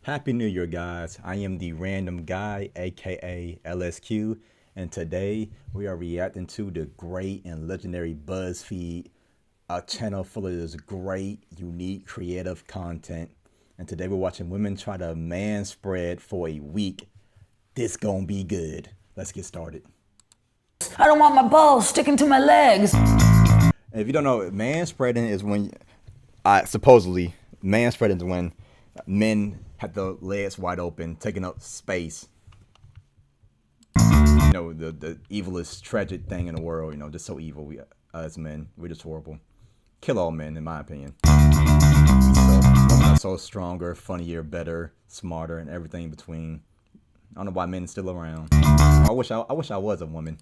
Happy New Year, guys. I am the random guy, aka LSQ, and today we are reacting to the great and legendary BuzzFeed, a channel full of this great, unique, creative content. And today we're watching women try to manspread for a week. This gonna be good. Let's get started. I don't want my balls sticking to my legs. And if you don't know, manspreading is when, supposedly, manspreading is when men have the legs wide open, taking up space. You know, the evilest, tragic thing in the world. You know, just so evil. We as men, we're just horrible. Kill all men, in my opinion. So women are so stronger, funnier, better, smarter, and everything in between. I don't know why men are still around. I wish I was a woman.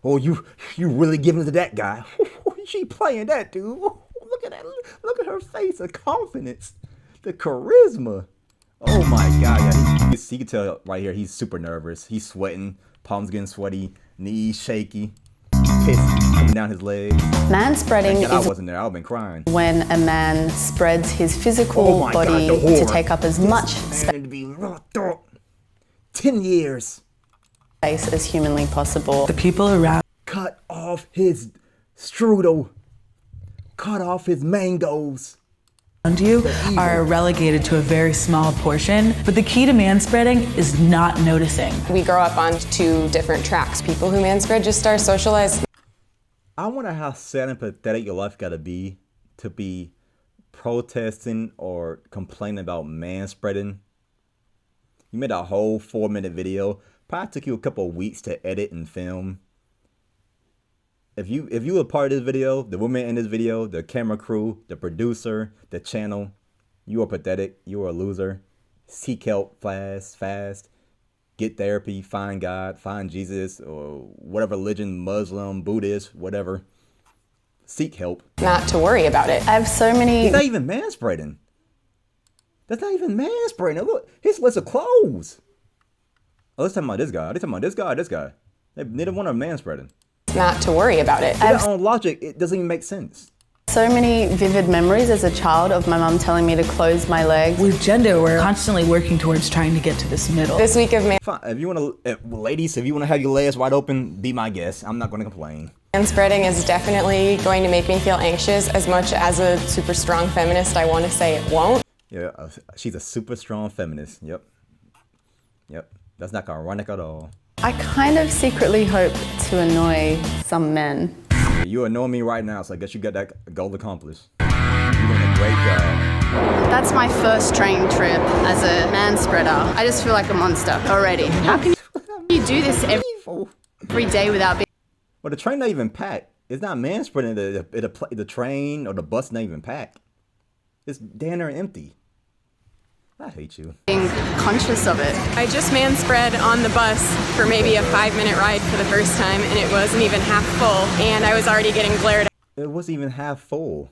Oh, you really giving it to that guy? She playing that, dude. Look at that. Look at her face, the confidence, the charisma. Oh my God, yeah, you can tell right here. He's super nervous. He's sweating, palms getting sweaty, knees shaky, piss coming down his legs. Manspreading I wasn't there. I've been crying. When a man spreads his physical body to take up as much space to be 10 years as humanly possible. The people around cut off his strudel, cut off his mangoes. You are relegated to a very small portion, but the key to manspreading is not noticing. We grow up on two different tracks. People who manspread just are socialized. I wonder how sad and pathetic your life gotta be to be protesting or complaining about manspreading. You made a whole 4-minute video. Probably took you a couple of weeks to edit and film. If you were part of this video, the women in this video, the camera crew, the producer, the channel, you are pathetic. You are a loser. Seek help fast. Get therapy. Find God. Find Jesus or whatever religion, Muslim, Buddhist, whatever. Seek help. Not to worry about it. I have so many. It's not even manspreading. That's not even manspreading. Look, his list of clothes. Oh, let's talk about this guy. Let's talk about this guy. Neither one of them manspreading. Not to worry about it. Their own logic, it doesn't even make sense. So many vivid memories as a child of my mom telling me to close my legs. With gender, we're constantly working towards trying to get to this middle. This week of Fine. If you want to, ladies, if you want to have your legs wide open, be my guest. I'm not going to complain. manspreading is definitely going to make me feel anxious. As much as a super strong feminist, I want to say it won't. Yeah, she's a super strong feminist. Yep. That's not ironic at all. I kind of secretly hope to annoy some men. Yeah, you annoy me right now, so I guess you got that goal accomplished. You're doing a great job. That's my first train trip as a manspreader. I just feel like a monster already. How can you do this every day without being... Well, the train not even packed. It's not manspreading. The train or the bus not even packed. It's damn near empty. I hate you. Being conscious of it. I just manspread on the bus for maybe a 5-minute ride for the first time, and it wasn't even half full, and I was already getting glared at. It wasn't even half full.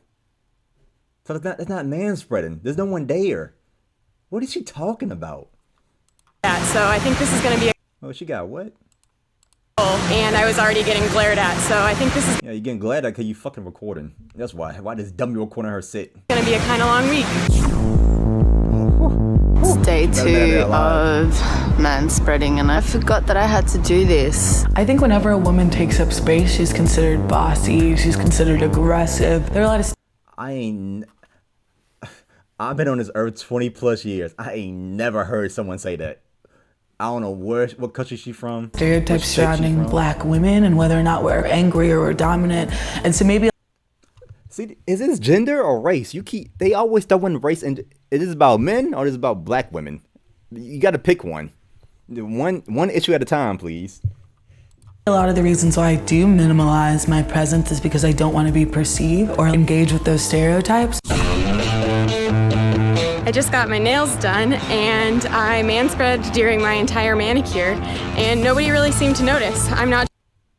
So it's not manspreading. There's no one there. What is she talking about? So I think this is going to be Oh, she got what? and I was already getting glared at, so I think this is Yeah, you're getting glad because you fucking recording. That's why. Why does dummy recording her sit? going to be a kind of long week. It's day 2 of manspreading, and I forgot that I had to do this. I think whenever a woman takes up space, she's considered bossy, she's considered aggressive. There are a lot of I've been on this earth 20 plus years. I ain't never heard someone say that. I don't know what country she's from. stereotypes surrounding black women and whether or not we're angry or we're dominant. And so maybe... See, is this gender or race? They always throw in race, and is this about men or is this about black women? You got to pick one. One issue at a time, please. a lot of the reasons why I do minimalize my presence is because I don't want to be perceived or engage with those stereotypes. I just got my nails done and I manspread during my entire manicure and nobody really seemed to notice. I'm not.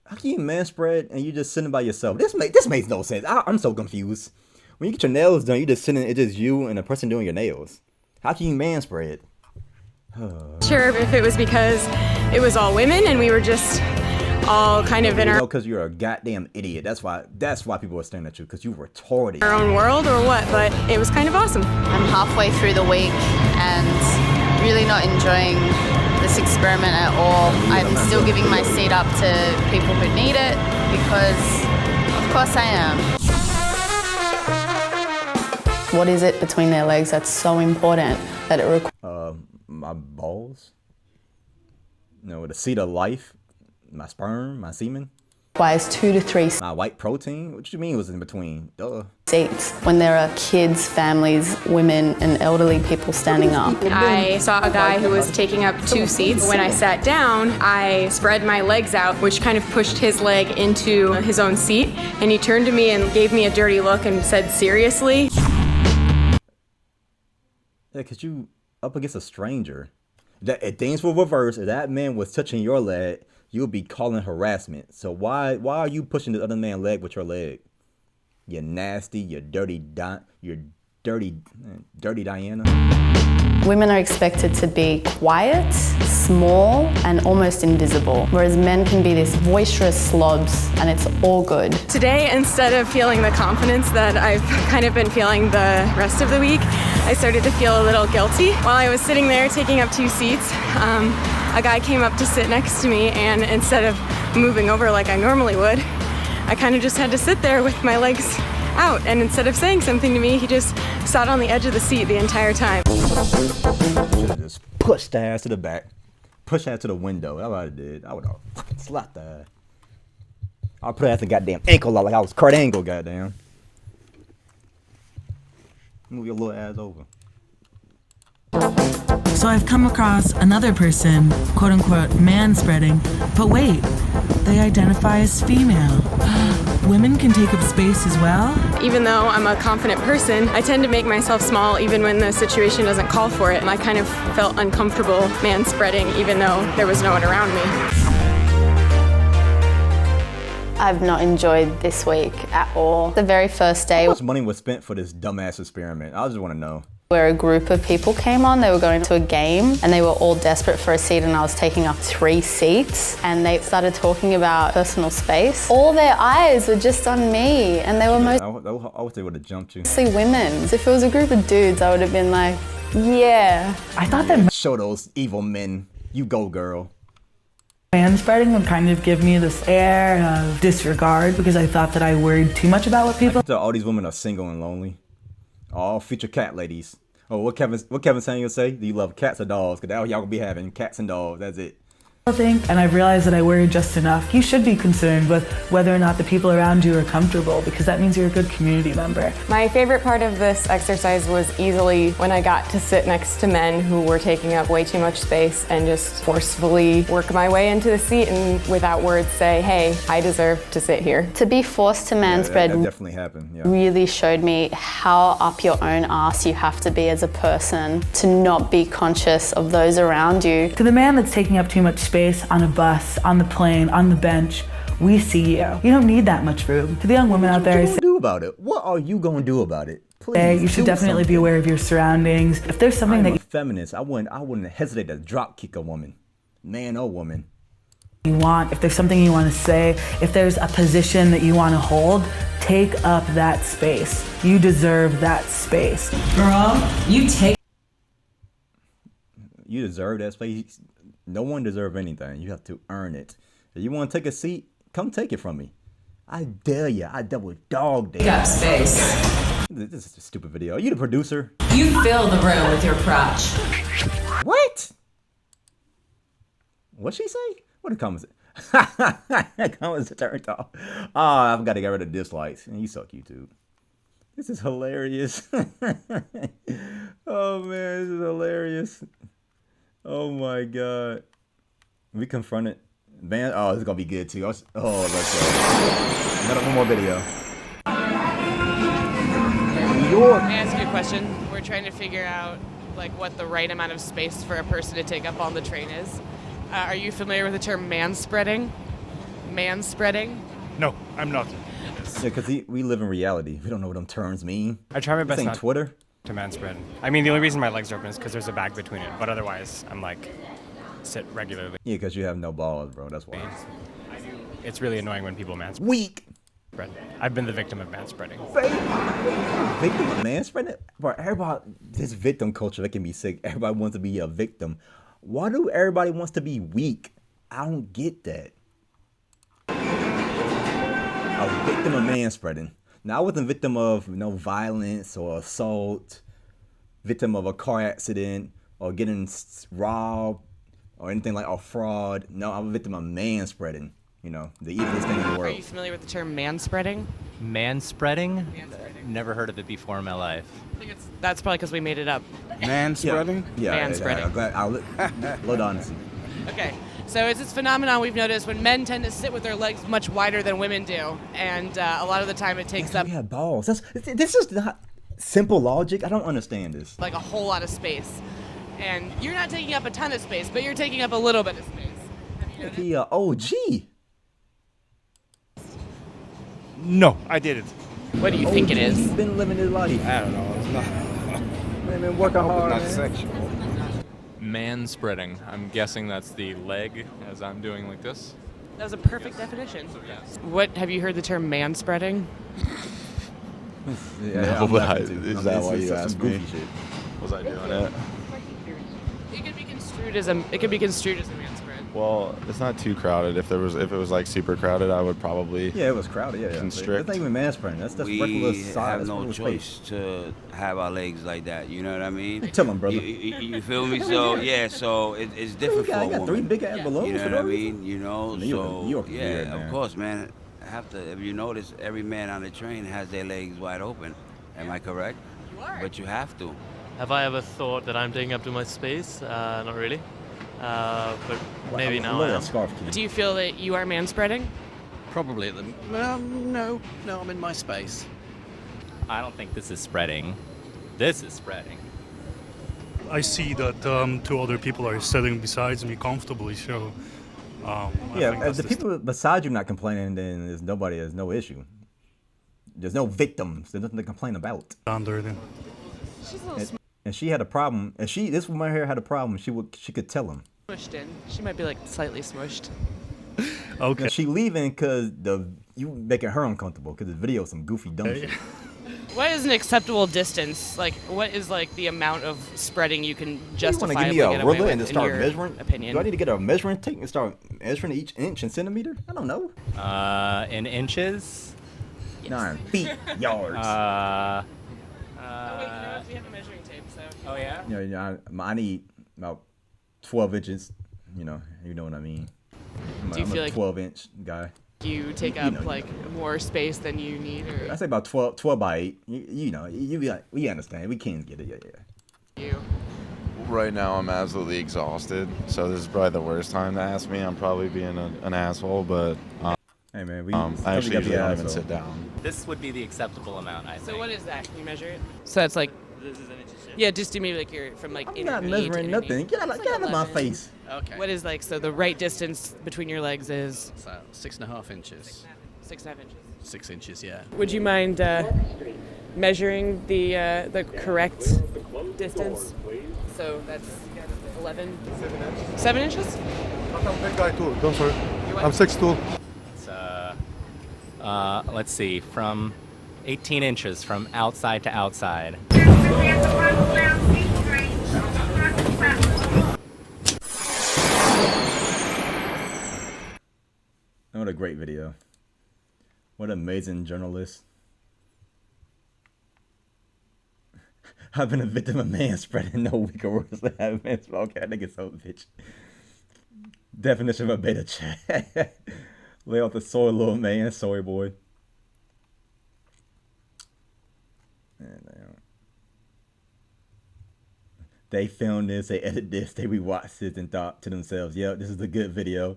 How can you manspread and you just sitting by yourself? This makes no sense. I'm so confused. When you get your nails done, you just sitting. It's just you and a person doing your nails. How can you manspread? Sure if it was because it was all women and we were just all kind of in our because you're a goddamn idiot. That's why people are staring at you, because you retarded. own world or what, but it was kind of awesome. I'm halfway through the week and really not enjoying this experiment at all. I'm still giving my seat up to people who need it because, of course, I am. What is it between their legs that's so important that it requires? My balls. The seed of life. My sperm, my semen. 2 to 3 My white protein? What you mean was in between? Duh. seats when there are kids, families, women, and elderly people standing up. I saw a guy who was taking up 2 seats. When I sat down, I spread my legs out, which kind of pushed his leg into his own seat, and he turned to me and gave me a dirty look and said, "Seriously?" Yeah, because you up against a stranger. If things were reversed, if that man was touching your leg, you would be calling harassment. So why are you pushing the other man's leg with your leg? You nasty, you dirty Diana. Women are expected to be quiet, small, and almost invisible, whereas men can be these boisterous slobs, and it's all good. Today, instead of feeling the confidence that I've kind of been feeling the rest of the week, I started to feel a little guilty. While I was sitting there taking up 2 seats, a guy came up to sit next to me, and instead of moving over like I normally would, I kind of just had to sit there with my legs out, and instead of saying something to me, he just sat on the edge of the seat the entire time. Should've just pushed the ass to the back. Push that to the window. That's what I did. I would have fucking slapped that. I'll put it at the goddamn ankle like I was Kurt Angle, goddamn. Move your little ass over. So I've come across another person, quote unquote, manspreading, but wait, they identify as female. Women can take up space as well? Even though I'm a confident person, I tend to make myself small even when the situation doesn't call for it. I kind of felt uncomfortable manspreading even though there was no one around me. I've not enjoyed this week at all. The very first day How much money was spent for this dumbass experiment? I just want to know. where a group of people came on, they were going to a game and they were all desperate for a seat, and I was taking up 3 seats, and they started talking about personal space. All their eyes were just on me, and they were I wish they would have jumped you. mostly women. If it was a group of dudes, I would have been like, yeah. I thought that Show those evil men. You go, girl. manspreading would kind of give me this air of disregard because I thought that I worried too much about what people All these women are single and lonely. All future cat ladies. Oh, what Kevin Samuel say? Do you love cats or dogs? Because that's y'all gonna be having, cats and dogs. That's it. think, and I've realized that I worry just enough. You should be concerned with whether or not the people around you are comfortable, because that means you're a good community member. My favorite part of this exercise was easily when I got to sit next to men who were taking up way too much space and just forcefully work my way into the seat and without words say, hey, I deserve to sit here. To be forced to manspread that definitely happened. Yeah. really showed me how up your own ass you have to be as a person to not be conscious of those around you. To the man that's taking up too much space on a bus, on the plane, on the bench, we see you. You don't need that much room. To the young women out there, I What are you gonna do about it? What are you gonna do about it? Please. say you should definitely be aware of your surroundings. If there's something I'm that a feminist. I wouldn't hesitate to drop kick a woman, man or woman. you want, if there's something you want to say, if there's a position that you want to hold, take up that space. You deserve that space. Girl, you take. You deserve that space. No one deserves anything. You have to earn it. If you want to take a seat, come take it from me. I dare you. I double dog dare. Up space. This is a stupid video. Are you the producer? You fill the room with your crotch. What? What'd she say? What the comments? Comments turned off. Oh, I've got to get rid of dislikes. You suck, YouTube. This is hilarious. Oh man, this is hilarious. Oh my god. We confronted man. Oh, this is gonna be good too. Let's go. One more video. New York. Can I ask you a question? We're trying to figure out like what the right amount of space for a person to take up on the train is. Are you familiar with the term manspreading? Manspreading? No, I'm not. Yeah, because we live in reality. We don't know what them terms mean. I try my This best ain't not Twitter. to manspread. I mean, the only reason my legs are open is because there's a bag between it. But otherwise, I'm like, sit regularly. Yeah, because you have no balls, bro. That's why. I do it's really annoying when people manspread. Weak. I've been the victim of manspreading. Victim of manspreading? Bro, everybody, this victim culture that can be sick. Everybody wants to be a victim. Why do everybody wants to be weak? I don't get that. A victim of manspreading. Now I wasn't victim of violence or assault, victim of a car accident or getting robbed or anything like a fraud. No, I'm a victim of manspreading. The evilest thing in the Are world. you familiar with the term manspreading? Manspreading? Never heard of it before in my life. I think that's probably because we made it up. Manspreading? Yeah. Manspreading. I'll load honesty. Okay, so it's this phenomenon we've noticed when men tend to sit with their legs much wider than women do, and a lot of the time it takes up We have balls. This is not simple logic. I don't understand this. like a whole lot of space. And you're not taking up a ton of space, but you're taking up a little bit of space. Have you noticed? He OG. No, I didn't. What do you think it He's is? been living his life. I don't know. It's not. Man, been working hard. Not man. sexual. Manspreading. I'm guessing that's the leg as I'm doing like this. That was a perfect definition. What, have you heard the term manspreading? Yeah, No, I'm but laughing too. is that why It's you some asked goofy me? shit. Was I doing it? It could be construed as a manspread. Well, it's not too crowded. If it was like super crowded, I would probably. Yeah, it was crowded. Yeah. Constrict. That's not even manspreading. That's regular We size. have That's no regular choice space. to have our legs like that. You know what I mean? Tell him, brother. You feel me? So yeah, so it's different You for a got three woman. big ass balloons. You know for what I no reason? mean? You know, You're so weird, yeah, man. of course, man. If you notice, every man on the train has their legs wide open. Am I correct? You are. But you have to. Have I ever thought that I'm taking up too much space? Not really. But maybe now I am. Scarf key. Do you feel that you are manspreading? Probably at the. No, I'm in my space. I don't think this is spreading. This is spreading. I see that two other people are sitting besides me comfortably, so I think Yeah, if that's the the people beside you not complaining, then there's no issue. There's no victims. There's nothing to complain about. standard. And she had a problem. And this woman here had a problem. She could tell him. Smushed in. She might be like slightly smushed. Okay. And she leaving because you making her uncomfortable because the video is some goofy dumb shit. What is an acceptable distance? Like, what is like the amount of spreading you can You want justifiably to give me get a away ruler with, and just in start your measuring? opinion? Do I need to get a measuring tape and start measuring each inch in centimeter? I don't know. In inches? 9 feet, yards. Oh, wait, you know what? We have a measuring tape, so. Oh yeah. I need about 12 inches. You know what I mean. Do you I'm feel a like 12-inch guy. you take You up know, you like more space than you need, or I say about 12 by 8. We understand. We can get it. Yeah. you? Right now, I'm absolutely exhausted, so this is probably the worst time to ask me. I'm probably being an asshole, but Hey man, I actually usually don't even sit down. This would be the acceptable amount, I think. So what is that? Can you measure it? So that's like. This is an inches. Yeah, just do maybe like you're from like. I'm not knee to measuring inner knee. nothing. Get out of my 11. face. Okay. What is like so the right distance between your legs is So 6.5 inches. 6.5 inches. 6 inches, yeah. Would you mind measuring the correct distance? So that's 11. 7 inches? I'm a big guy too. Don't worry. what? I'm 6'2". It's, let's see, from 18 inches from outside to outside. What a great video. What an amazing journalist. I've been a victim of manspreading. No weaker words than have manspreading. Okay, I think it's so bitch. Definition of a beta chat. Lay off the soy, little man, soy boy. They filmed this, they edited this, they rewatched this and thought to themselves, yep, this is a good video.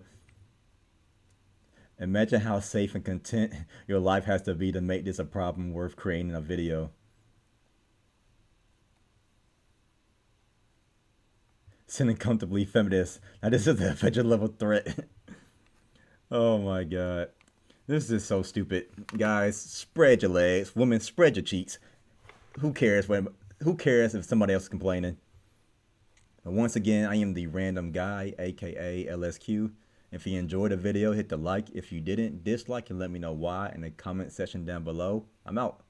Imagine how safe and content your life has to be to make this a problem worth creating a video. Sitting comfortably feminist. Now this is a federal level threat. Oh my god. This is so stupid. Guys, spread your legs. Women, spread your cheeks. Who cares if somebody else is complaining? And once again, I am the random guy, aka LSQ. If you enjoyed the video, hit the like. If you didn't, dislike and let me know why in the comment section down below. I'm out.